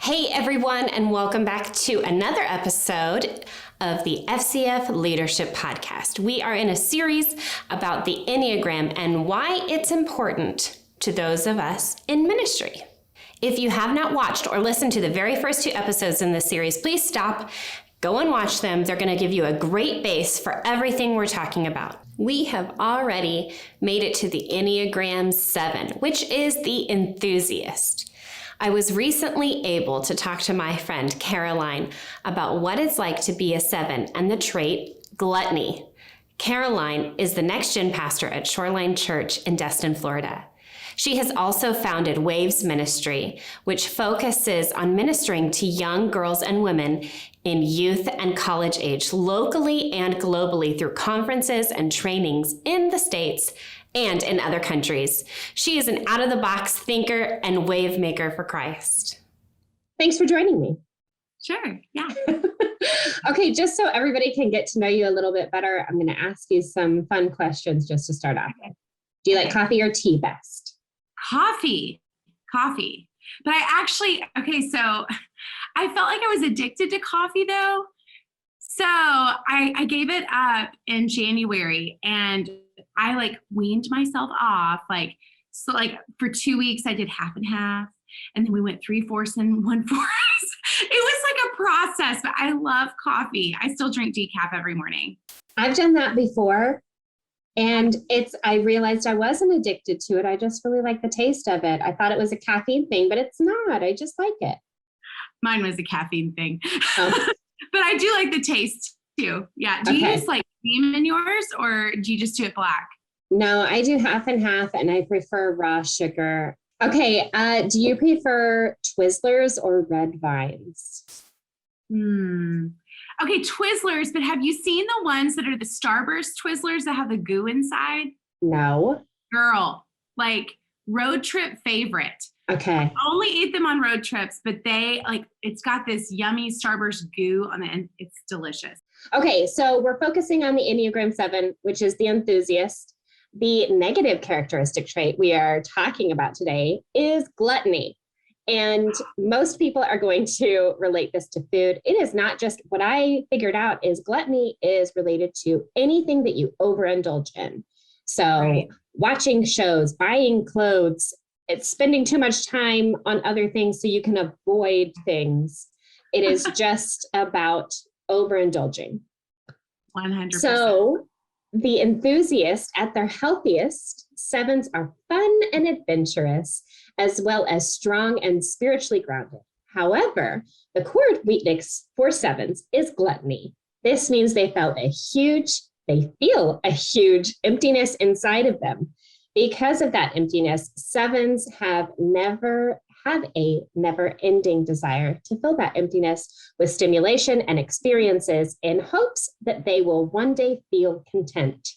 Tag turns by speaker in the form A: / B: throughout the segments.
A: Hey everyone, and welcome back to another episode of the FCF Leadership Podcast. We are in a series about the Enneagram and why it's important to those of us in ministry. If you have not watched or listened to the very first two episodes in this series, please stop, go and watch them. They're going to give you a great base for everything we're talking about. We have already made it to the Enneagram7, which is the enthusiast. I was recently able to talk to my friend Caroline about what it's like to be a 7 and the trait gluttony. Caroline is the next gen pastor at Shoreline Church in Destin, Florida. She has also founded Waves Ministry, which focuses on ministering to young girls and women in youth and college age, locally and globally through conferences and trainings in the States and in other countries. She is an out-of-the-box thinker and wave maker for Christ.
B: Thanks for joining me.
C: Sure, yeah.
B: Okay, just so everybody can get to know you a little bit better, I'm going to ask you some fun questions just to start off with. Do you like coffee or tea best?
C: Coffee. But so I felt like I was addicted to coffee though. So I gave it up in January and I weaned myself off. So for 2 weeks I did half and half, and then we went 3/4 and 1/4. It was like a process, but I love coffee. I still drink decaf every morning.
B: I've done that before, and I realized I wasn't addicted to it. I just really like the taste of it. I thought it was a caffeine thing, but it's not. I just like it.
C: Mine was a caffeine thing.
B: Oh.
C: But I do like the taste too. Yeah. Do you use cream in yours, or do you just do it black?
B: No, I do half and half, and I prefer raw sugar. Okay. Do you prefer Twizzlers or red vines?
C: Okay, Twizzlers, but have you seen the ones that are the Starburst Twizzlers that have the goo inside?
B: No.
C: Girl, road trip favorite.
B: Okay.
C: I only eat them on road trips, but it's got this yummy Starburst goo on the end. It's delicious.
B: Okay, so we're focusing on the Enneagram7, which is the enthusiast. The negative characteristic trait we are talking about today is gluttony. And most people are going to relate this to food. It is not just what I figured out is gluttony is related to anything that you overindulge in. So watching shows, buying clothes, it's spending too much time on other things so you can avoid things. It is just about overindulging.
C: 100%.
B: So the enthusiast at their healthiest, 7s are fun and adventurous, as well as strong and spiritually grounded. However, the core weakness for 7s is gluttony. This means they feel a huge emptiness inside of them. Because of that emptiness, 7s have a never-ending desire to fill that emptiness with stimulation and experiences in hopes that they will one day feel content.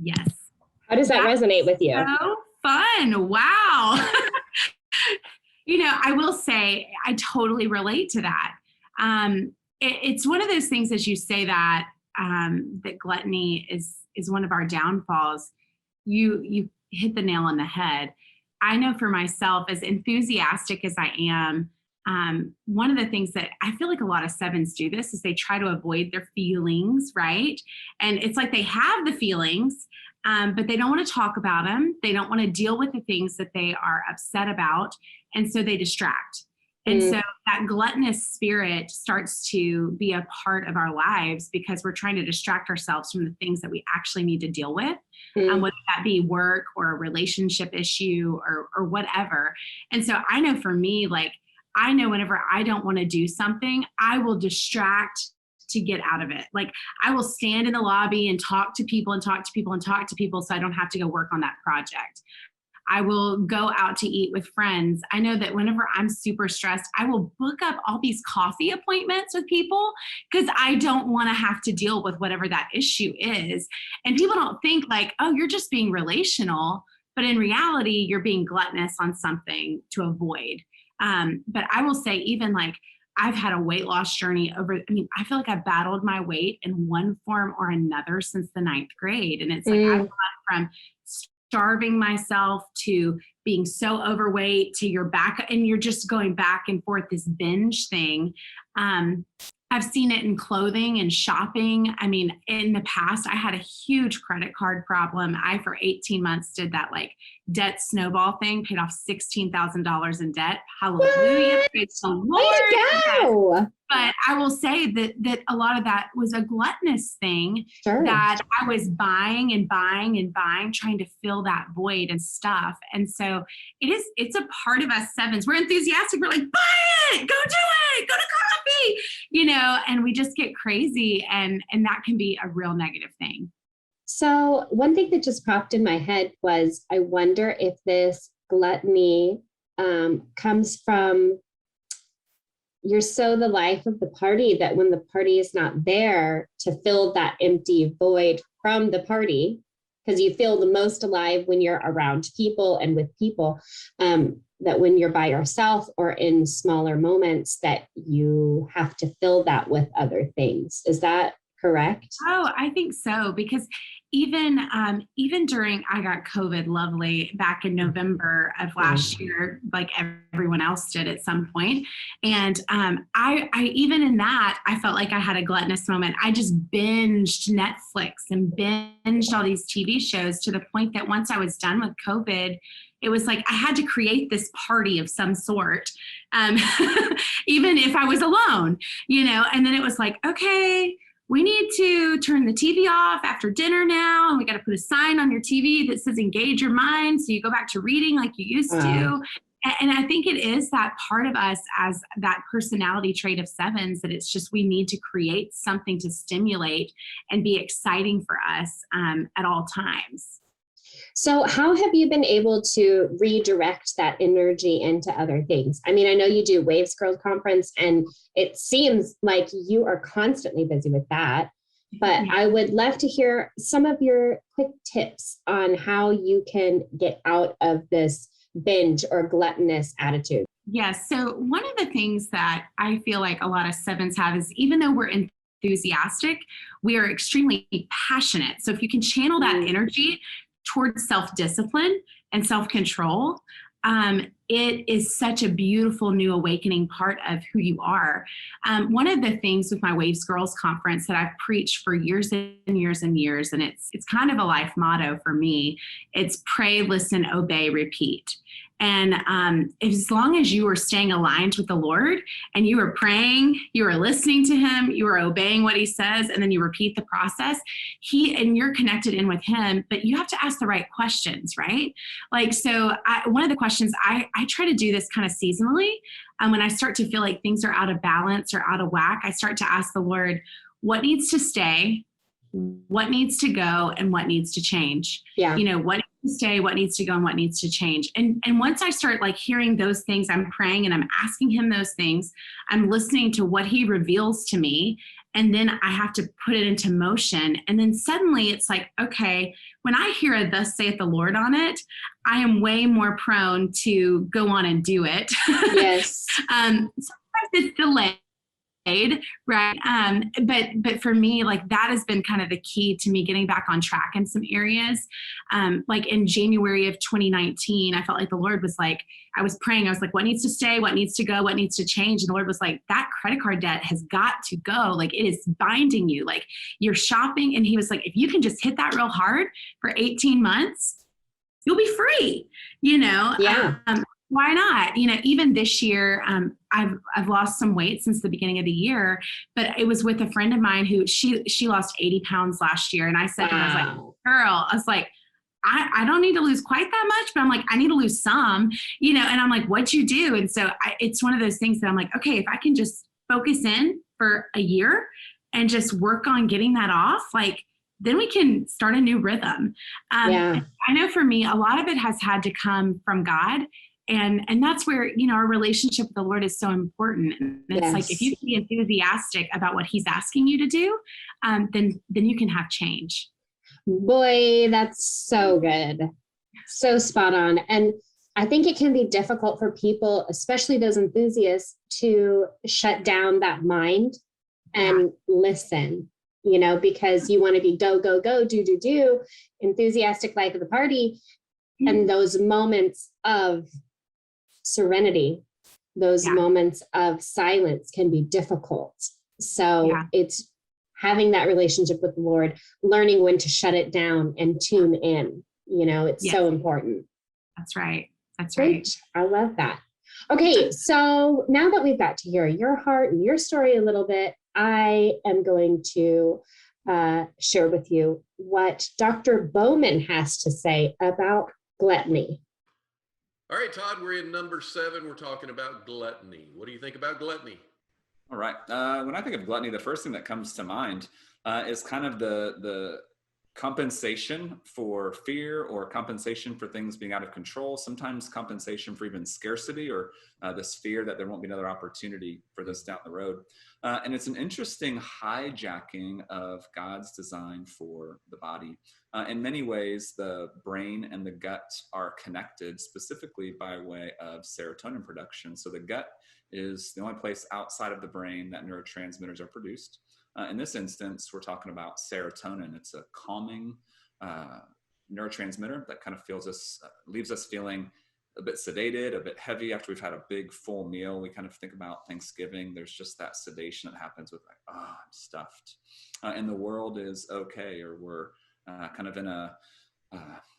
C: Yes.
B: How does that resonate with you?
C: So fun. Wow. I will say I totally relate to that. It's one of those things, as you say that gluttony is one of our downfalls. You hit the nail on the head. I know for myself, as enthusiastic as I am, one of the things that I feel like a lot of 7s do this is they try to avoid their feelings, right? And it's like they have the feelings, but they don't want to talk about them. They don't want to deal with the things that they are upset about. And so they distract. And so that gluttonous spirit starts to be a part of our lives because we're trying to distract ourselves from the things that we actually need to deal with, whether that be work or a relationship issue or whatever. And so I know for me, I know whenever I don't want to do something, I will distract to get out of it. I will stand in the lobby and talk to people so I don't have to go work on that project. I will go out to eat with friends. I know that whenever I'm super stressed, I will book up all these coffee appointments with people because I don't want to have to deal with whatever that issue is. And people don't think oh, you're just being relational, but in reality, you're being gluttonous on something to avoid. But I will say even I've had a weight loss journey I feel like I've battled my weight in one form or another since the 9th grade. And it's I've gone from starving myself to being so overweight to your back, and you're just going back and forth, this binge thing. I've seen it in clothing and shopping. I mean, in the past, I had a huge credit card problem. I, for 18 months, did that like debt snowball thing, paid off $16,000 in debt. Hallelujah.
B: What?
C: Praise the Lord.
B: Way to go.
C: Yes. But I will say that a lot of that was a gluttonous thing.
B: Sure.
C: That I was buying and buying and buying, trying to fill that void and stuff. And so it's a part of us sevens. We're enthusiastic. We're like, buy it, go do it, go to coffee, and we just get crazy, and that can be a real negative thing.
B: So one thing that just popped in my head was, I wonder if this gluttony comes from, you're so the life of the party that when the party is not there to fill that empty void from the party, because you feel the most alive when you're around people and with people, that when you're by yourself or in smaller moments, that you have to fill that with other things. Is that correct?
C: Oh, I think so, because even during, I got COVID, lovely, back in November of last year, like everyone else did at some point. And I even in that, I felt like I had a gluttonous moment. I just binged Netflix and binged all these TV shows to the point that once I was done with COVID, it was like I had to create this party of some sort, even if I was alone, and then it was like, okay, we need to turn the TV off after dinner now. And we got to put a sign on your TV that says engage your mind. So you go back to reading like you used to. And I think it is that part of us as that personality trait of sevens, that it's just, we need to create something to stimulate and be exciting for us at all times.
B: So how have you been able to redirect that energy into other things? I mean, I know you do Waves Girls Conference, and it seems like you are constantly busy with that, but I would love to hear some of your quick tips on how you can get out of this binge or gluttonous attitude.
C: Yes. So one of the things that I feel like a lot of sevens have is, even though we're enthusiastic, we are extremely passionate. So if you can channel that energy towards self-discipline and self-control, it is such a beautiful new awakening part of who you are. One of the things with my Waves Girls Conference that I've preached for years and years and years, and it's kind of a life motto for me, it's pray, listen, obey, repeat. And as long as you are staying aligned with the Lord and you are praying, you are listening to him, you are obeying what he says, and then you repeat the process, and you're connected in with him, but you have to ask the right questions, right? Like, so one of the questions, I try to do this kind of seasonally. When I start to feel like things are out of balance or out of whack, I start to ask the Lord, what needs to stay, what needs to go, and what needs to change?
B: Yeah.
C: What needs to stay, what needs to go, and what needs to change. And once I start like hearing those things, I'm praying and I'm asking him those things, I'm listening to what he reveals to me, and then I have to put it into motion. And then suddenly it's like, okay, when I hear a thus saith the Lord on it, I am way more prone to go on and do it.
B: Yes.
C: Sometimes it's delayed. Right. But for me, like, that has been kind of the key to me getting back on track in some areas. Like in January of 2019, I felt like the Lord was like, I was praying. I was like, what needs to stay? What needs to go? What needs to change? And the Lord was like, that credit card debt has got to go. Like, it is binding you. Like, you're shopping. And he was like, if you can just hit that real hard for 18 months, you'll be free,
B: Yeah.
C: Why not? Even this year, I've lost some weight since the beginning of the year, but it was with a friend of mine who she lost 80 pounds last year. And I said to her, I was like, girl, I was like, I don't need to lose quite that much, but I'm like, I need to lose some, and I'm like, what'd you do? And so it's one of those things that I'm like, okay, if I can just focus in for a year and just work on getting that off, like, then we can start a new rhythm. I know for me, a lot of it has had to come from God. And that's where, our relationship with the Lord is so important. And it's like, if you can be enthusiastic about what he's asking you to do, then you can have change.
B: Boy, that's so good. So spot on. And I think it can be difficult for people, especially those enthusiasts, to shut down that mind and listen, because you want to be go, go, go, do, enthusiastic life of the party. And those moments of serenity, those moments of silence can be difficult. So it's having that relationship with the Lord, learning when to shut it down and tune in. It's so important.
C: That's right. That's
B: Great.
C: right.
B: I love that. Okay, so now that we've got to hear your heart and your story a little bit, I am going to share with you what Dr. Bowman has to say about gluttony.
D: All right, Todd, we're in number 7. We're talking about gluttony. What do you think about gluttony?
E: All right. When I think of gluttony, the first thing that comes to mind is kind of the compensation for fear, or compensation for things being out of control, sometimes compensation for even scarcity, or this fear that there won't be another opportunity for this down the road. And it's an interesting hijacking of God's design for the body. In many ways, the brain and the gut are connected, specifically by way of serotonin production. So the gut is the only place outside of the brain that neurotransmitters are produced. In this instance, we're talking about serotonin. It's a calming neurotransmitter that kind of leaves us feeling a bit sedated, a bit heavy after we've had a big full meal. We kind of think about Thanksgiving. There's just that sedation that happens with like, oh, I'm stuffed. And the world is okay, or we're kind of in a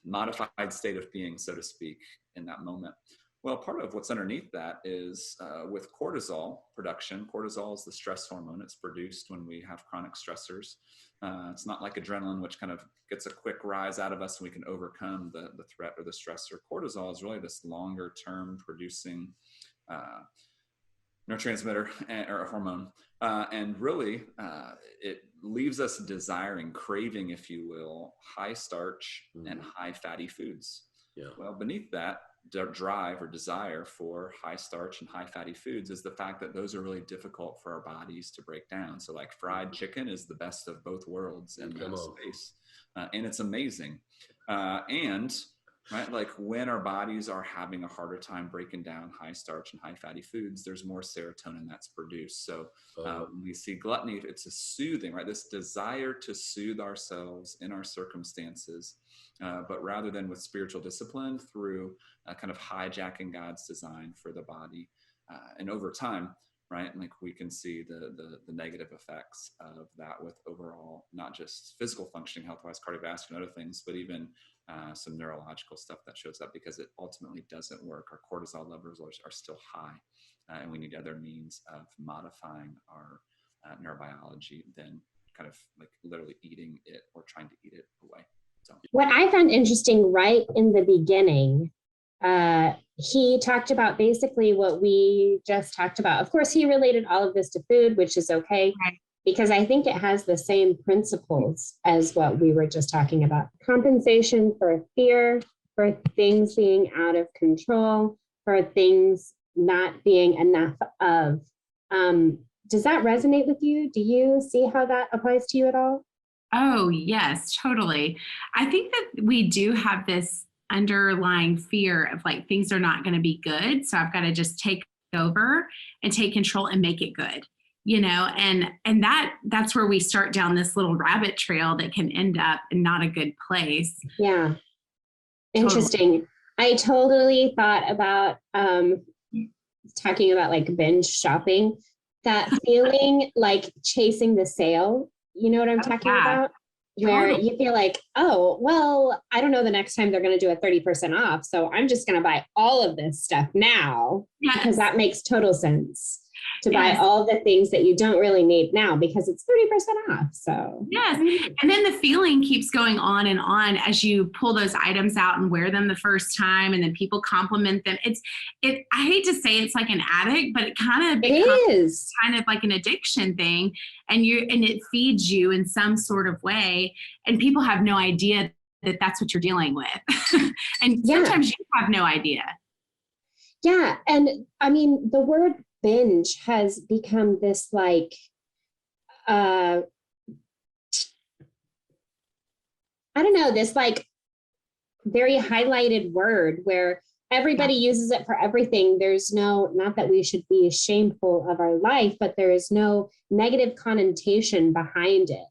E: modified state of being, so to speak, in that moment. Well, part of what's underneath that is with cortisol production. Cortisol is the stress hormone. It's produced when we have chronic stressors. It's not like adrenaline, which kind of gets a quick rise out of us and we can overcome the threat or the stressor. Cortisol is really this longer term producing neurotransmitter or hormone. And really, it leaves us desiring, craving, if you will, high starch and high fatty foods. Yeah. Well, beneath that drive or desire for high starch and high fatty foods is the fact that those are really difficult for our bodies to break down. So like fried chicken is the best of both worlds in that space. And it's amazing. And right, like when our bodies are having a harder time breaking down high starch and high fatty foods, there's more serotonin that's produced. So when we see gluttony, it's a soothing, right? This desire to soothe ourselves in our circumstances, but rather than with spiritual discipline, through kind of hijacking God's design for the body. And over time, right, like we can see the negative effects of that with overall, not just physical functioning health-wise, cardiovascular and other things, but even some neurological stuff that shows up because it ultimately doesn't work. Our cortisol levels are still high, and we need other means of modifying our neurobiology than kind of like literally eating it or trying to eat it away. So
B: what I found interesting right in the beginning, he talked about basically what we just talked about. Of course, he related all of this to food, which is okay, because I think it has the same principles as what we were just talking about. Compensation for fear, for things being out of control, for things not being enough of. Does that resonate with you? Do you see how that applies to you at all?
C: Oh, yes, totally. I think that we do have this underlying fear of like things are not going to be good. So I've got to just take over and take control and make it good, and that's where we start down this little rabbit trail that can end up in not a good place.
B: Yeah. Interesting. Totally. I totally thought about talking about like binge shopping, that feeling like chasing the sale. You know what I'm talking about? Where you feel like, oh, well, I don't know the next time they're going to do a 30% off. So I'm just going to buy all of this stuff now because that makes total sense to buy all the things that you don't really need now because it's 30% off. So
C: yes. And then the feeling keeps going on and on as you pull those items out and wear them the first time. And then people compliment them. I hate to say it's like an addict, but it kind of becomes kind of like an addiction thing. And it feeds you in some sort of way. And people have no idea that that's what you're dealing with. And sometimes you have no idea.
B: Yeah. And I mean, the word binge has become this like, I don't know, this like very highlighted word where everybody uses it for everything. There's not that we should be shameful of our life, but there is no negative connotation behind it.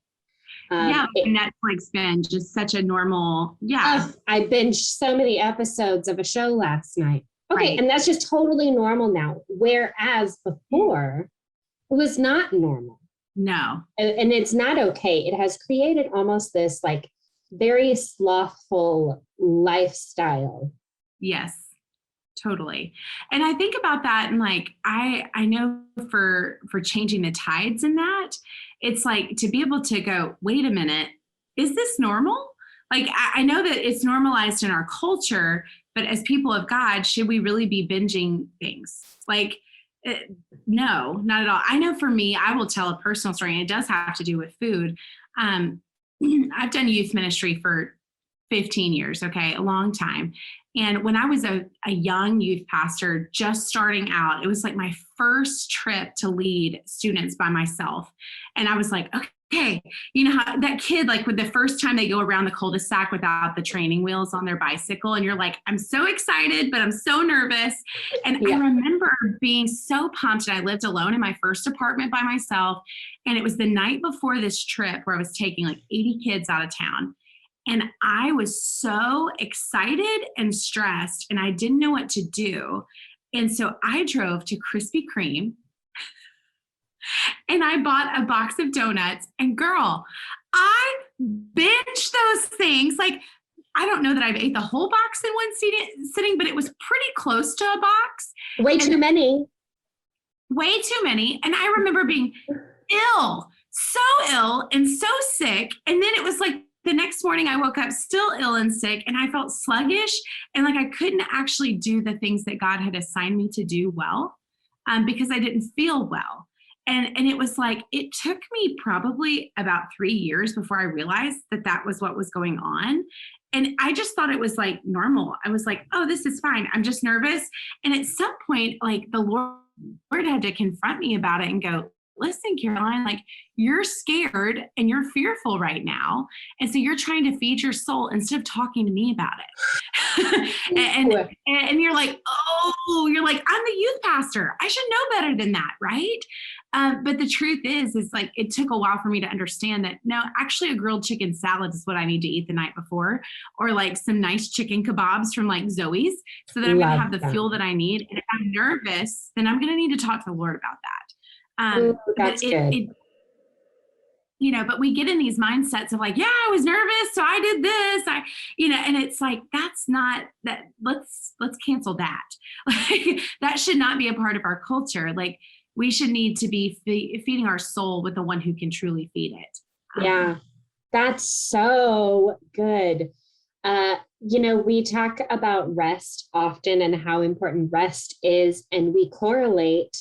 C: Netflix binge is such a normal,
B: I binged so many episodes of a show last night. Okay,
C: right.
B: and that's just totally normal now. Whereas before, it was not normal.
C: No.
B: And it's not okay. It has created almost this like very slothful lifestyle.
C: Yes, totally. And I think about that, and like I know for changing the tides in that, it's like to be able to go, wait a minute, is this normal? Like I know that it's normalized in our culture, but as people of God, should we really be binging things? Like no, not at all. I know for me, I will tell a personal story, and it does have to do with food. I've done youth ministry for 15 years, okay, a long time. And when I was a young youth pastor just starting out, it was like my first trip to lead students by myself. And I was like, okay, you know how that kid, like with the first time they go around the cul-de-sac without the training wheels on their bicycle, and you're like, I'm so excited, but I'm so nervous. And I remember being so pumped, and I lived alone in my first apartment by myself. And it was the night before this trip where I was taking like 80 kids out of town. And I was so excited and stressed, and I didn't know what to do. And so I drove to Krispy Kreme, and I bought a box of donuts. And girl, I binged those things. Like, I don't know that I've ate the whole box in one sitting, but it was pretty close to a box.
B: Way too many.
C: And I remember being ill, so ill and so sick. And then it was like, the next morning I woke up still ill and sick, and I felt sluggish, and like I couldn't actually do the things that God had assigned me to do well, because I didn't feel well. And it was like, it took me probably about 3 years before I realized that that was what was going on. And I just thought it was like normal. I was like, oh, this is fine. I'm just nervous. And at some point, like the Lord had to confront me about it and go, listen, Caroline, like you're scared and you're fearful right now. And so you're trying to feed your soul instead of talking to me about it. and you're like, I'm the youth pastor. I should know better than that. Right. But the truth is like, it took a while for me to understand that no, actually a grilled chicken salad is what I need to eat the night before, or like some nice chicken kebabs from like Zoe's, so that I'm going to have the fuel that I need. And if I'm nervous, then I'm going to need to talk to the Lord about that.
B: That's good.
C: But we get in these mindsets of like, yeah, I was nervous, so I did this, and it's like, that's not that. Let's cancel that. Like that should not be a part of our culture. Like we should need to be feeding our soul with the one who can truly feed it.
B: Yeah, that's so good. We talk about rest often and how important rest is, and we correlate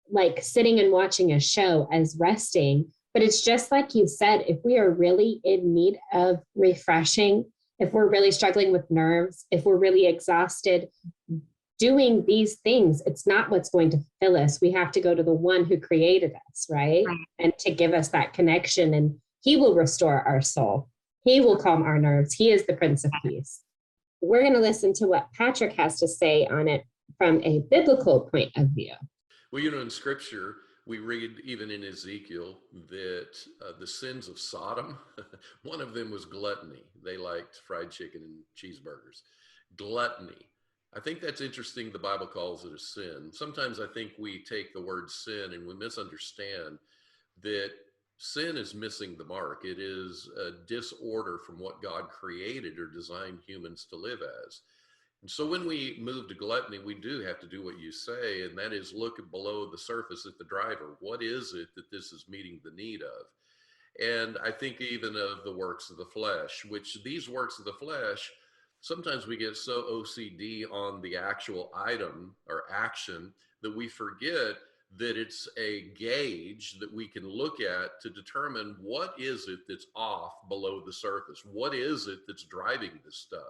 B: like sitting and watching a show as resting. But it's just like you said, if we are really in need of refreshing, if we're really struggling with nerves, if we're really exhausted, doing these things, it's not what's going to fill us. We have to go to the one who created us, right? And to give us that connection, and he will restore our soul. He will calm our nerves. He is the Prince of Peace. We're going to listen to what Patrick has to say on it from a biblical point of view.
D: Well, in Scripture, we read even in Ezekiel that the sins of Sodom, one of them was gluttony. They liked fried chicken and cheeseburgers. Gluttony. I think that's interesting. The Bible calls it a sin. Sometimes I think we take the word sin and we misunderstand that sin is missing the mark. It is a disorder from what God created or designed humans to live as. And so when we move to gluttony, we do have to do what you say, and that is look below the surface at the driver. What is it that this is meeting the need of? And I think even of the works of the flesh, which these works of the flesh, sometimes we get so OCD on the actual item or action that we forget that it's a gauge that we can look at to determine what is it that's off below the surface? What is it that's driving this stuff?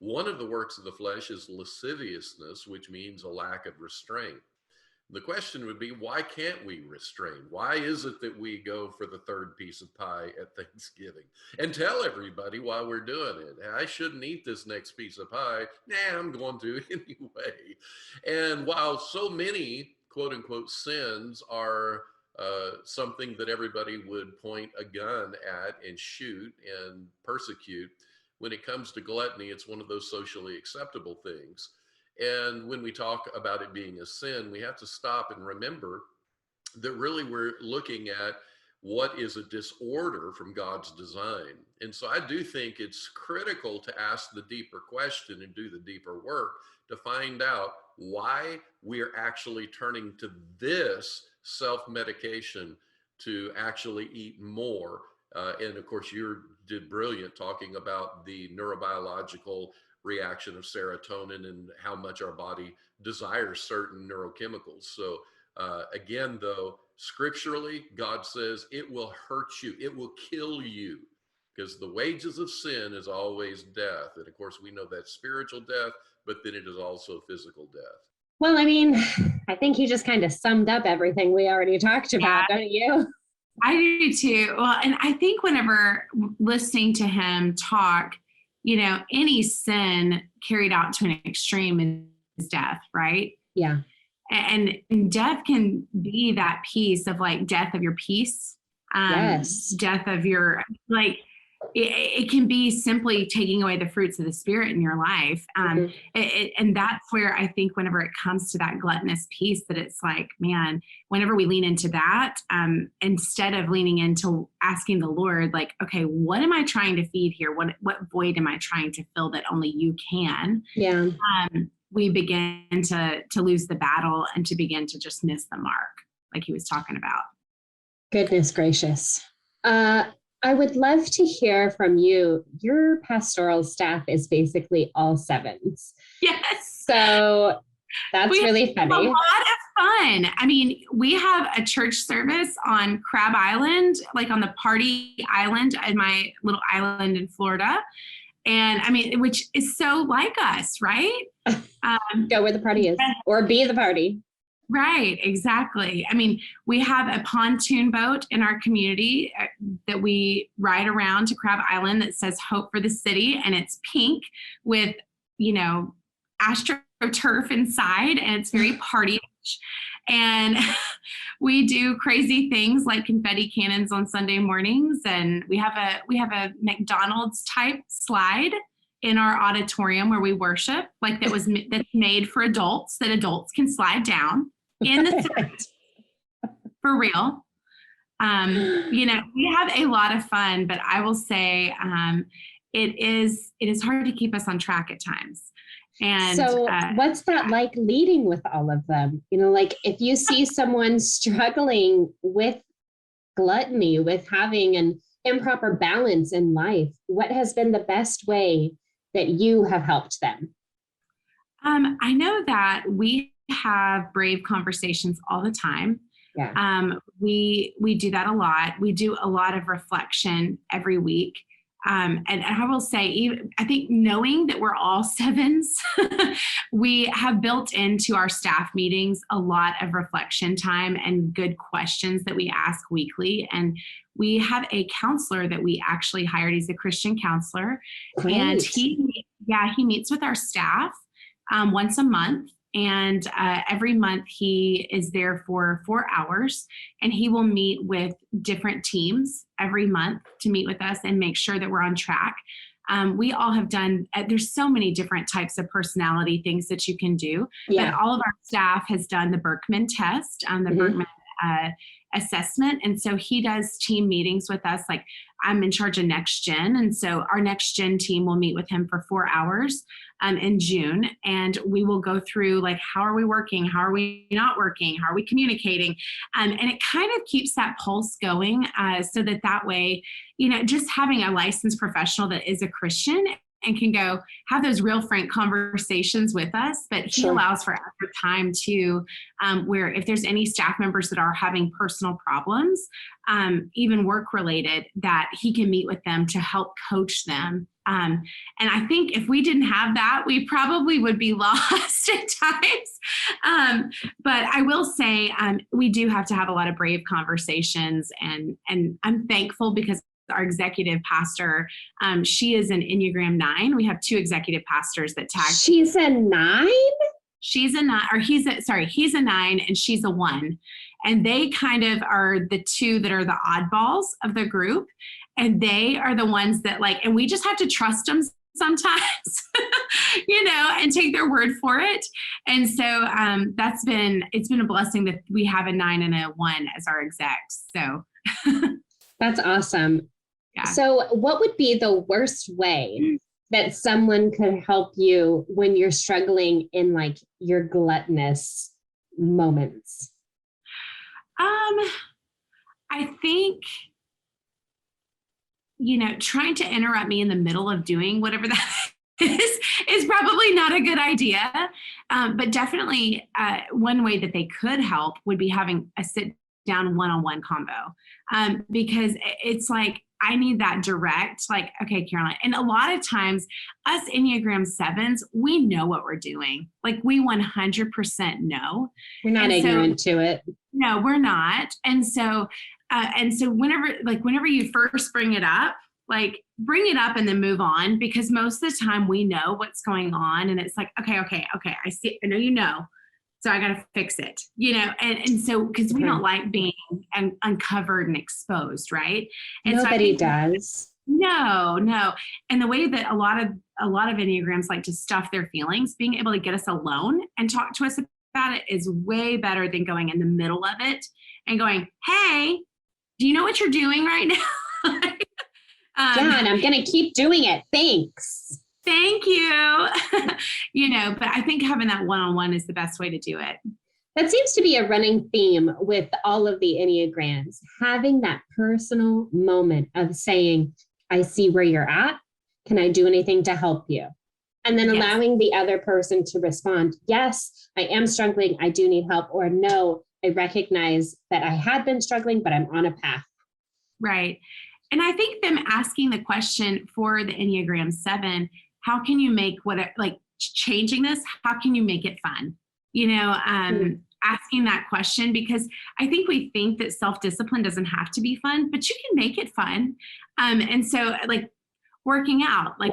D: One of the works of the flesh is lasciviousness, which means a lack of restraint. The question would be, why can't we restrain? Why is it that we go for the third piece of pie at Thanksgiving and tell everybody while we're doing it, I shouldn't eat this next piece of pie. Nah, I'm going to anyway. And while so many quote unquote sins are something that everybody would point a gun at and shoot and persecute. When it comes to gluttony, it's one of those socially acceptable things. And when we talk about it being a sin, we have to stop and remember that really we're looking at what is a disorder from God's design. And so I do think it's critical to ask the deeper question and do the deeper work to find out why we are actually turning to this self-medication to actually eat more. And of course, you did brilliant talking about the neurobiological reaction of serotonin and how much our body desires certain neurochemicals. So again, though, scripturally, God says it will hurt you. It will kill you, because the wages of sin is always death. And of course, we know that's spiritual death, but then it is also physical death.
B: Well, I mean, I think you just kind of summed up everything we already talked about, don't you?
C: I do too. Well, and I think whenever listening to him talk, any sin carried out to an extreme is death, right?
B: Yeah.
C: And death can be that piece of like death of your peace,
B: yes.
C: Death of your, like, it can be simply taking away the fruits of the spirit in your life. And that's where I think whenever it comes to that gluttonous piece, that it's like, man, whenever we lean into that, instead of leaning into asking the Lord, like, okay, what am I trying to feed here? What void am I trying to fill that only you can?
B: Yeah.
C: We begin to lose the battle and to begin to just miss the mark, like he was talking about.
B: Goodness gracious. I would love to hear from you. Your pastoral staff is basically all sevens.
C: Yes.
B: So that's really funny.
C: A lot of fun. I mean, we have a church service on Crab Island, like on the party island, in my little island in Florida. And I mean, which is so like us, right?
B: Go where the party is, or be the party.
C: Right, exactly. I mean, we have a pontoon boat in our community that we ride around to Crab Island that says Hope for the City, and it's pink with, AstroTurf inside, and it's very party-ish. And we do crazy things like confetti cannons on Sunday mornings, and we have a McDonald's type slide in our auditorium where we worship, like that's made for adults, that adults can slide down in the service. For real. We have a lot of fun, but I will say it is hard to keep us on track at times. And
B: so what's that like leading with all of them? Like if you see someone struggling with gluttony, with having an improper balance in life, what has been the best way that you have helped them?
C: I know that we have brave conversations all the time.
B: Yeah.
C: We do that a lot. We do a lot of reflection every week. And I will say, I think knowing that we're all sevens, we have built into our staff meetings a lot of reflection time and good questions that we ask weekly. And we have a counselor that we actually hired. He's a Christian counselor.
B: Great.
C: And he meets with our staff once a month. And every month he is there for 4 hours, and he will meet with different teams every month to meet with us and make sure that we're on track. We all have done, there's so many different types of personality things that you can do, but all of our staff has done the Berkman test, the Berkman assessment. And so he does team meetings with us. Like I'm in charge of Next Gen. And so our Next Gen team will meet with him for 4 hours in June. And we will go through like, how are we working? How are we not working? How are we communicating? And it kind of keeps that pulse going so that way, just having a licensed professional that is a Christian and can go have those real frank conversations with us. But he allows for extra time too, where if there's any staff members that are having personal problems, even work related, that he can meet with them to help coach them. And I think if we didn't have that, we probably would be lost at times. But I will say we do have to have a lot of brave conversations, and I'm thankful because our executive pastor, she is an Enneagram 9. We have 2 executive pastors that tag.
B: She's a 9?
C: She's a 9, or he's a 9 and she's a 1. And they kind of are the two that are the oddballs of the group. And they are the ones that like, and we just have to trust them sometimes, and take their word for it. And so it's been a blessing that we have a 9 and a 1 as our execs. So
B: that's awesome.
C: Yeah.
B: So what would be the worst way that someone could help you when you're struggling in like your gluttonous moments?
C: I think, trying to interrupt me in the middle of doing whatever that is probably not a good idea. But definitely one way that they could help would be having a sit down one-on-one combo. Because it's like, I need that direct, like, okay, Caroline. And a lot of times us Enneagram 7s, we know what we're doing. Like we 100% know.
B: We're not ignorant to it.
C: No, we're not. And so whenever you first bring it up, like bring it up and then move on, because most of the time we know what's going on. And it's like, okay. I see, I know, so I got to fix it, and so, cause we don't like being uncovered and exposed. Right. And
B: nobody does.
C: No. And the way that a lot of Enneagrams like to stuff their feelings, being able to get us alone and talk to us about it is way better than going in the middle of it and going, hey, do you know what you're doing right now?
B: Yeah, and I'm going to keep doing it. Thanks.
C: Thank you. But I think having that one-on-one is the best way to do it.
B: That seems to be a running theme with all of the Enneagrams, having that personal moment of saying, I see where you're at. Can I do anything to help you? And then allowing the other person to respond, yes, I am struggling. I do need help. Or no, I recognize that I had been struggling, but I'm on a path. Right.
C: And I think them asking the question for the Enneagram 7, how can you make changing this? How can you make it fun? Asking that question, because I think we think that self-discipline doesn't have to be fun, but you can make it fun. And so like working out, like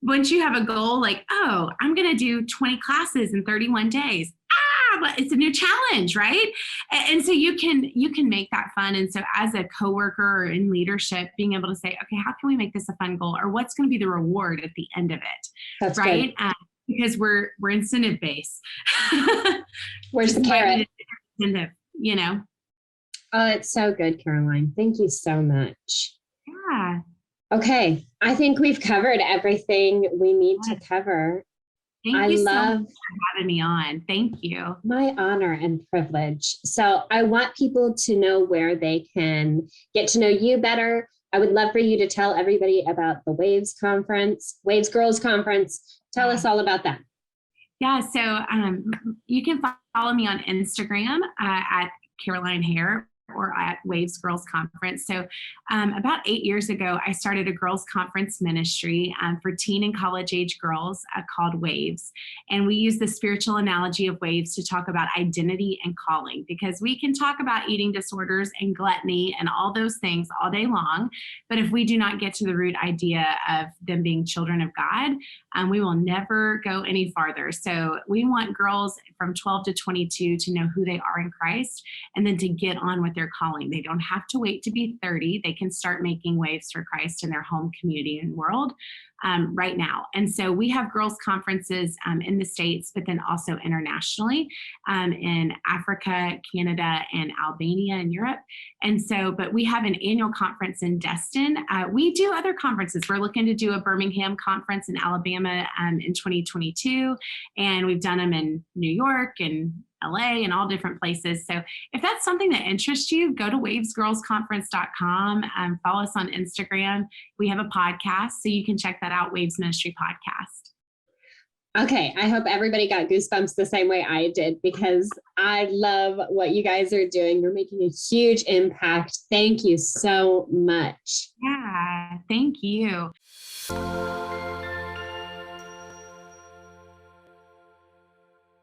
C: once you have a goal, like, oh, I'm going to do 20 classes in 31 days. But it's a new challenge, right? And so you can make that fun. And so as a coworker or in leadership, being able to say, okay, how can we make this a fun goal, or what's going to be the reward at the end of it?
B: That's
C: right. Because we're incentive based.
B: Where's the carrot?
C: Incentive,
B: Oh, it's so good, Caroline. Thank you so much.
C: Yeah.
B: Okay. I think we've covered everything we need to cover.
C: Thank you so much for having me on. Thank you.
B: My honor and privilege. So I want people to know where they can get to know you better. I would love for you to tell everybody about the Waves Girls Conference. Tell us all about that.
C: Yeah. So you can follow me on Instagram at Caroline Hare, or at Waves Girls Conference. So about 8 years ago, I started a girls conference ministry for teen and college age girls called Waves. And we use the spiritual analogy of waves to talk about identity and calling, because we can talk about eating disorders and gluttony and all those things all day long. But if we do not get to the root idea of them being children of God, we will never go any farther. So we want girls from 12 to 22 to know who they are in Christ, and then to get on with their calling. They don't have to wait to be 30. They can start making waves for Christ in their home community and world right now. And so we have girls conferences in the States, but then also internationally in Africa, Canada, and Albania in Europe. And so, but we have an annual conference in Destin. We do other conferences. We're looking to do a Birmingham conference in Alabama in 2022. And we've done them in New York and LA and all different places. So if that's something that interests you, go to wavesgirlsconference.com, follow us on Instagram. We have a podcast, so you can check that out, Waves Ministry Podcast. Okay, I hope everybody got goosebumps the same way I did, because I love what you guys are doing. You're making a huge impact. Thank you so much. Yeah, thank you.